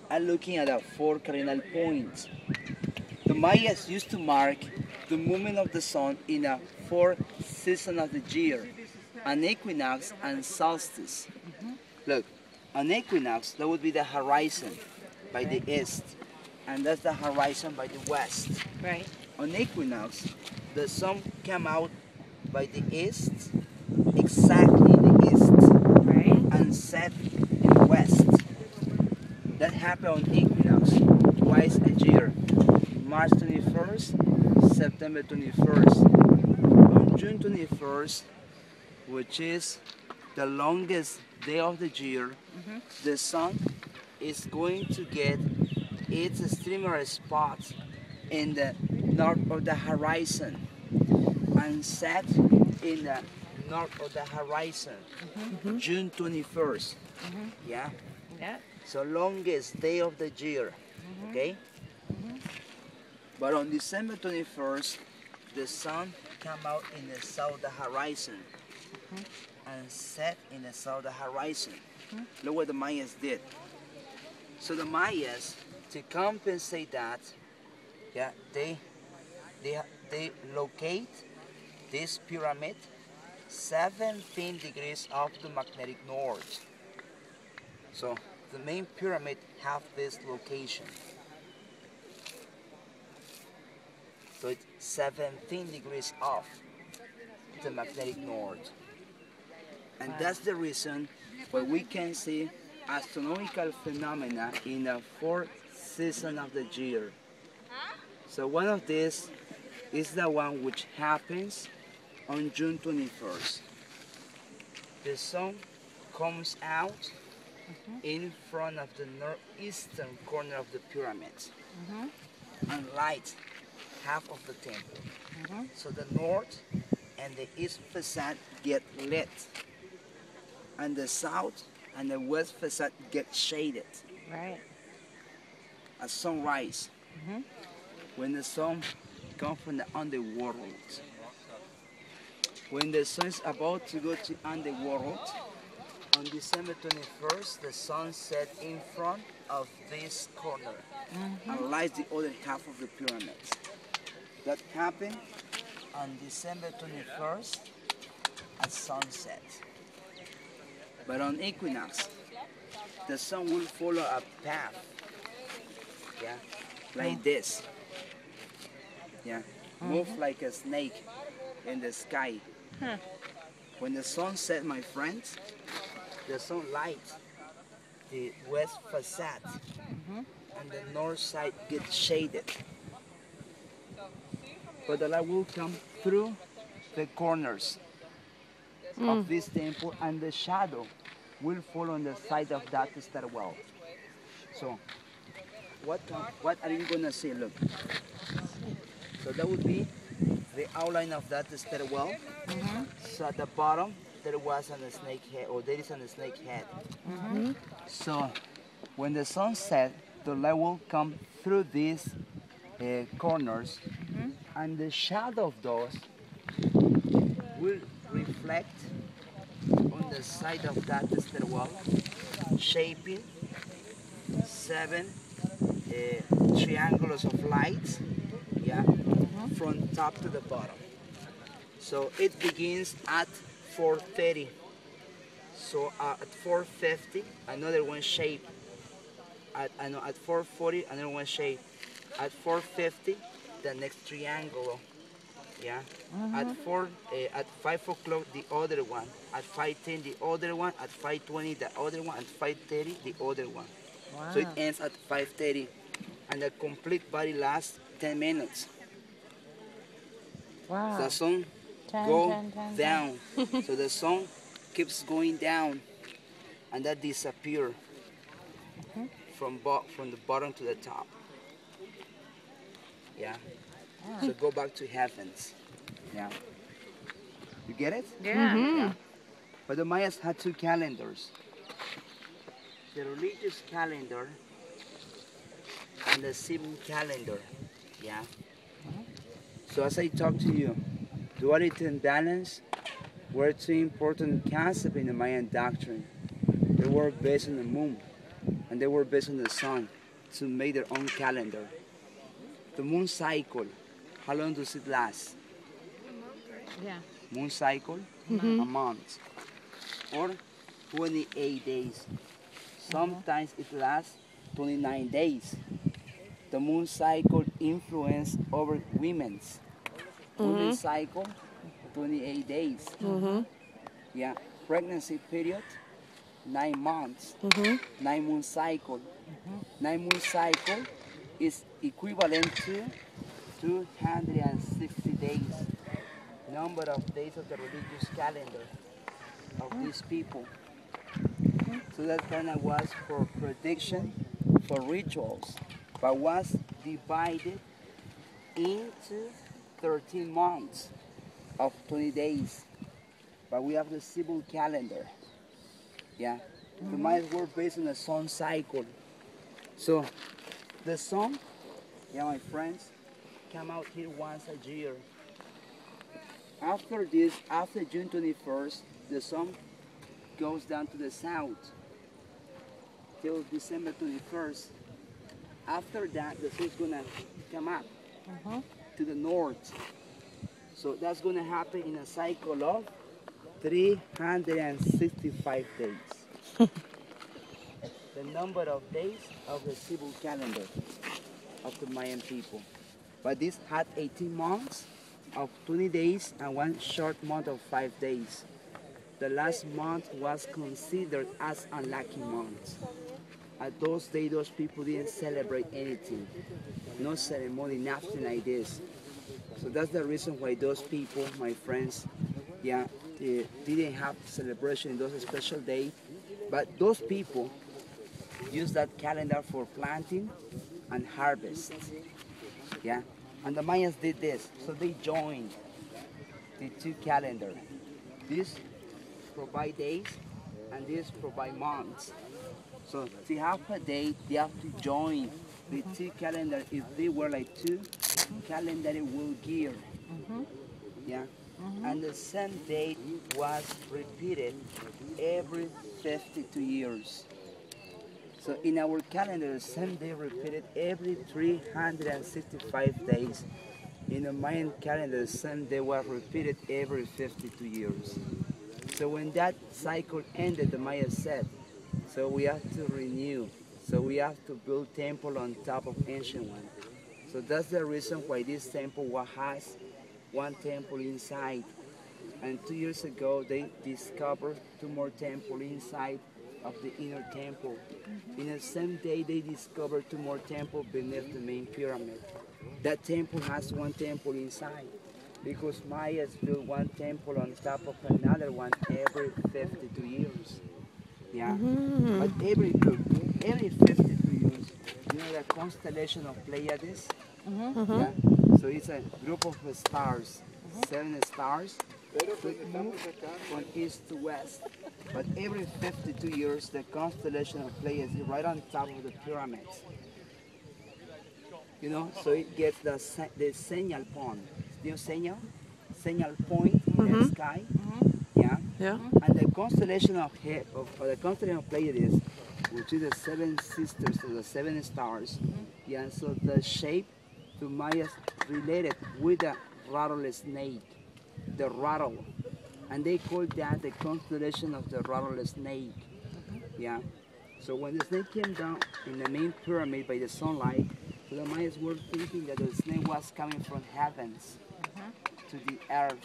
are looking at 4 cardinal points. The Mayas used to mark the movement of the sun in 4 seasons of the year, an equinox and solstice. Look, an equinox, that would be the horizon by the east, and that's the horizon by the west. Right. On equinox, the sun come out by the east, exactly the east, Right. and set in the west. That happens on equinox twice a year, March 21st, September 21st. On June 21st, which is the longest day of the year, the sun is going to get its extreme spot in the north of the horizon and set in the north of the horizon, June 21st. Yeah? Yeah. So longest day of the year, okay? But on December 21st, the sun come out in the south of the horizon and set in the south of the horizon. Look what the Mayas did. So the Mayas, to compensate that, yeah, they locate this pyramid 17 degrees off the magnetic north. So the main pyramid have this location. So it's 17 degrees off the magnetic north. And that's the reason why we can see astronomical phenomena in the 4 seasons of the year. So one of these is the one which happens on June 21st. The sun comes out in front of the northeastern corner of the pyramids and lights half of the temple. So the north and the east facade get lit, and the south and the west facade get shaded Right. at sunrise, when the sun comes from the underworld. When the sun is about to go to underworld, on December 21st, the sun set in front of this corner and lights the other half of the pyramids. That happened on December 21st at sunset. But on equinox, the sun will follow a path, yeah, like this, yeah, move like a snake in the sky. When the sun sets, my friends, the sun lights the west facade, and the north side gets shaded. But the light will come through the corners of this temple, and the shadow will fall on the side of that stairwell. So, what are you gonna see? Look. So that would be the outline of that stairwell. So at the bottom there was a snake head, or there is a snake head. So when the sun sets, the light will come through these corners, and the shadow of those will reflect on the side of that stairwell, shaping 7 triangles of lights, yeah, from top to the bottom. So it begins at 4:30. So at 4:50, another one shape. At 4:40, another one shape. At 4:50, the next triangle. Yeah. At 5 o'clock, the other one. At 5:10, the other one. At 5:20, the other one. At 5:30, the other one. Wow. So it ends at 5:30, and the complete body lasts 10 minutes. Wow. The sun 10, go 10, 10, 10. down. So the sun keeps going down, and that disappear from the bottom to the top. Yeah. So go back to heavens. Yeah. You get it? Yeah. Yeah. But the Mayas had 2 calendars. The religious calendar and the civil calendar. Yeah. So as I talk to you, duality and balance were 2 important concepts in the Mayan doctrine. They were based on the moon. and they were based on the sun to make their own calendar. The moon cycle, how long does it last? Yeah. Moon cycle, a month, or 28 days. Sometimes it lasts 29 days. The moon cycle influence over women's. Women's cycle, 28 days. Yeah, pregnancy period, 9 months. 9-moon cycle. 9-moon cycle is equivalent to 260 days. Number of days of the religious calendar of these people. So that kind of was for prediction, for rituals, but was divided into 13 months of 20 days. But we have the civil calendar. Yeah, the Mayans were based on the sun cycle. So the sun, yeah, my friends, come out here once a year. After this, after June 21st, the sun goes down to the south till December 21st. After that, the sun is gonna come up to the north. So that's gonna happen in a cycle of 365 days. The number of days of the civil calendar of the Mayan people. But this had 18 months of 20 days and one short month of 5 days. The last month was considered as unlucky month. At those days, those people didn't celebrate anything. No ceremony, nothing like this. So that's the reason why those people, my friends, yeah, they didn't have celebration in those special days. But those people use that calendar for planting and harvest. Yeah, and the Mayans did this, so they joined the two calendars. This provide days, and this provide months. So to have a date, they have to join the two calendars. If they were like two calendar will gear. Yeah, and the same date was repeated every 52 years. So in our calendar, the same day repeated every 365 days. In the Mayan calendar, the same day was repeated every 52 years. So when that cycle ended, the Maya said, so we have to renew. So we have to build temple on top of ancient one. So that's the reason why this temple has one temple inside. And 2 years ago, they discovered 2 more temples inside of the inner temple. In the same day, they discovered 2 more temples beneath the main pyramid. That temple has 1 temple inside because Mayas built 1 temple on top of another one every 52 years. Yeah, but every 52 years, you know the constellation of Pleiades? Yeah, so it's a group of stars, 7 stars, that move from east to west. But every 52 years, the constellation of Pleiades is right on top of the pyramids. You know, so it gets the signal point. You know, signal point in the sky. Yeah. Yeah. And the constellation of the constellation of Pleiades, which is the 7 sisters of the 7 stars. Yeah. And so the shape to Mayas related with the rattlesnake, the rattle. And they call that the constellation of the rattlesnake. Yeah. So when the snake came down in the main pyramid by the sunlight, so the Mayas were thinking that the snake was coming from heavens to the earth.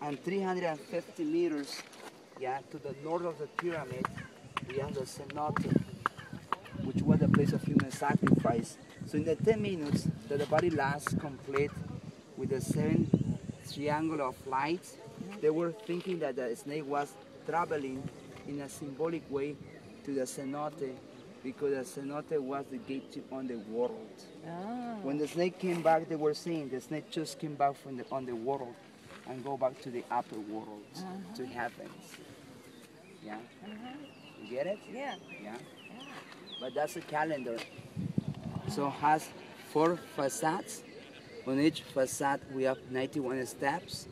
And 350 meters, yeah, to the north of the pyramid, we have the cenote, which was the place of human sacrifice. So in the 10 minutes that the body lasts complete with the 7 triangle of lights, they were thinking that the snake was traveling in a symbolic way to the cenote, because the cenote was the gate to underworld. When the snake came back, they were saying the snake just came back from the underworld and go back to the upper world, to heavens. Yeah? You get it? Yeah. Yeah? But that's a calendar. So it has 4 facades. On each facade we have 91 steps.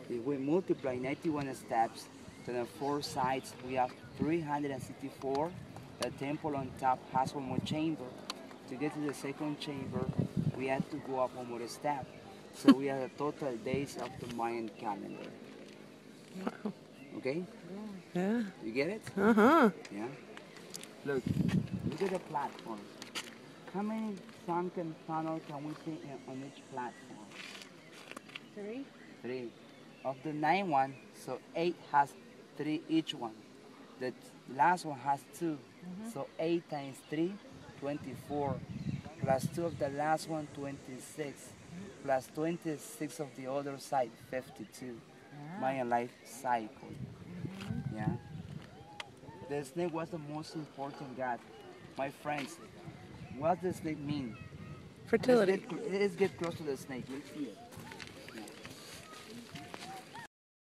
If we multiply 91 steps to the 4 sides, we have 364 The temple on top has one more chamber. To get to the second chamber, we had to go up one more step. So we have the total days of the Mayan calendar. Okay? Yeah. You get it? Uh-huh. Yeah. Look at the platform. How many sunken tunnels can we see on each platform? 3. 3. Of the 9 one, so 8 has 3 each one. The last one has 2. So 8 times 3, 24. Plus 2 of the last one, 26. Plus 26 of the other side, 52. Mayan life cycle. Yeah. The snake was the most important god. My friends, what does snake mean? Fertility. Let's get close to the snake. Let's see it.